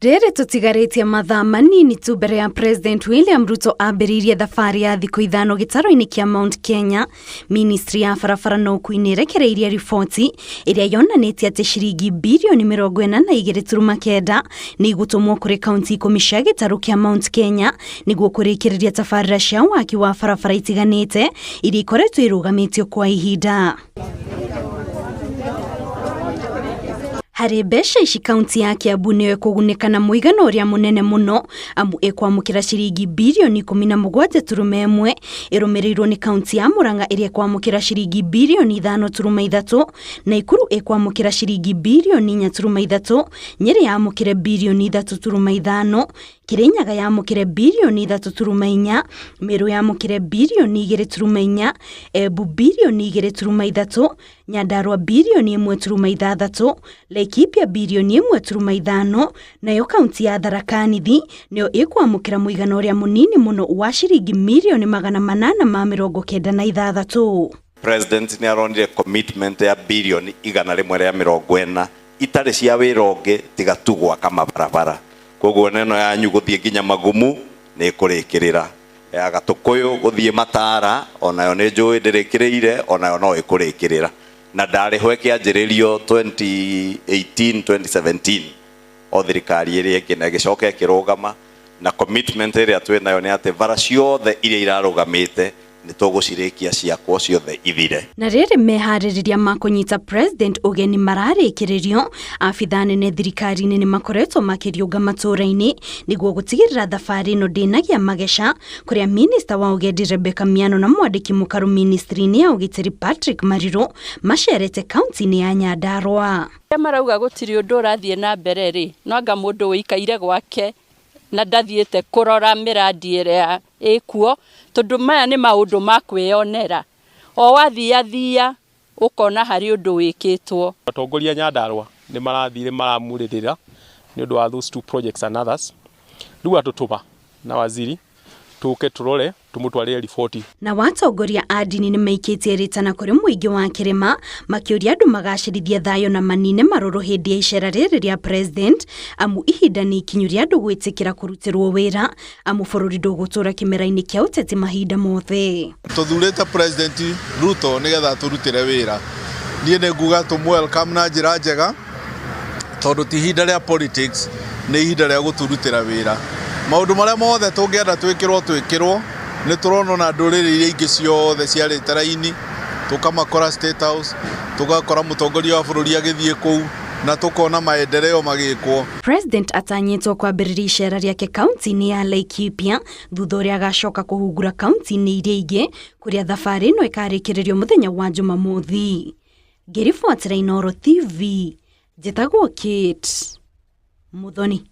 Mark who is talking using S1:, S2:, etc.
S1: Rĩrĩ tũtigarĩtie mathaa manini tu mbere ya President William Ruto ambĩrĩirie thabarĩ ya thikũ ithano gĩtaro-inĩ kĩa Mount Kenya, Ministry ya barabara no kuinĩ ĩrekereirie riboti ĩrĩa yonanĩtie atĩ ciringi birioni 42.9 nĩ igũtũmwo kũrĩ kaunti 10 cia gĩtarũ kĩa Mount Kenya nĩguo kũrĩkĩrĩria tabarĩra cia waki wa barabara itiganĩte iria ikoretwo irũgamĩtio kwa ihinda. Harĩ mbeca ici kaunti ya Kiambu nĩyo ĩkũgunĩka na mũigana ũrĩa mũnene mũno amu ĩkwamũkĩra ciringi birioni 17.1 ĩrũmĩrĩirwo nĩ kaunti ya Murang'a ĩrĩa ĩkwamũkĩra ciringi birioni 5.3 na Ikuru ĩkwamũkĩra ciringi birioni 4.3, Nyeri yamũkĩre birioni 3.5, Kirinyaga yamũkĩre birioni 3.4, Meru yamũkĩre birioni 2.4, Embu birioni 2.3, Nyandarua birioni 1.6, Laikipia birioni 1.5, nayo kaunti ya Tharaka Nithi nĩyo ĩkwamũkĩra mũigana ũrĩa mũnini mũno wa ciringi milioni 896.
S2: President nĩ aronire commitment ya birioni 140 itarĩ cia wĩra ũngĩ tiga tu gwaka mabarabara. Koguo neno yanyu gũthiĩ nginya Magumu nĩ kũrĩkĩrĩra, ya Gatũkũyũ gũthiĩ Matara onayo nĩ njũĩ ndĩrĩkĩrĩire, onayo no ĩkũrĩkĩrĩra. Na ndarĩho ĩkĩanjĩrĩrio 2018-2017 o thirikari ĩrĩa ĩngĩ na ĩgĩcoka ĩkĩrũgama, na commitment ĩrĩa twĩnayo nĩ atĩ bara ciothe iria irarũgamĩte nĩ tũgũcirĩkia ciakwo ciothe ithire.
S1: Na rĩrĩ meharĩrĩria ma kũnyita President ũgeni mararĩkĩrĩrio, abitha nene thirikari-inĩ nĩ makoretwo makĩriũnga matũũra-inĩ nĩguo gũtigĩrĩra thabarĩ ĩno ndĩnagĩa mageca, kũrĩa Minister wa ũgendi Rebecca Miano na mwandĩki mũkaru ministry-inĩ ya ũgitĩri Patrick Mariru macerete kaunti-inĩ ya Nyandarua.
S3: Marauga gũtirĩ ũndũ ũrathiĩ na mbere rĩ, no anga mũndũ wĩikaire gwake na ndathiĩte kũrora mĩrandi ĩrĩa ĩkuo, tondũ maya nĩ maũndũ ma kwĩyonera. O wathiathia ũkona harĩ ũndũ wĩkĩtwo.
S4: Atongoria Nyandarua nĩ marathire maramurĩrĩra nĩ ũndũ wa those two projects and others. Rĩu atũtũma na waziri tũke tũrore tũmũtwarĩre riboti.
S1: Na watongoria a ndini nĩ maikĩtie rĩtana kũrĩ mũingĩ wa kĩrĩma makĩũria andũ magacĩrithie thayũ na manine marũrũ hĩndĩ ya icera rĩrĩ rĩa President, amu ihinda nĩ ikinyu rĩa andũ gwĩtĩkĩra kũrutĩrwo wĩra, amu bũrũri ndũgũtũra kĩmera-inĩ kĩa ũteti mahinda mothe.
S5: Tũthurĩte President Ruto nĩgetha tũrutĩre wĩra. Niĩ nĩ nguga tũmwelcome na njĩra njega, tondũ ti ihinda rĩa politics, nĩ ihinda rĩa gũtũrutĩra wĩra. Maũndũ marĩa mothe tũngĩenda twĩkĩrwo nĩ tũrona na ndũrĩrĩ iria ingĩ ciothe ciarĩte raini, tũkamakora State House, tũgakora mũtongoria wa bũrũri agĩthiĩ kũu na tũkona maendeleo magĩkwo.
S1: President atanyĩtwo kwambĩrĩria icera rĩake kaunti-inĩ ya Laikipia thutha ũrĩa agacoka kũhungura kaunti-inĩ iria ingĩ, kũrĩa thabarĩ ĩno ĩkarĩkĩrĩrio mũthenya wa Jumamothi. Ngĩribotera Inooro TV, njĩtagwo Kate Muthoni.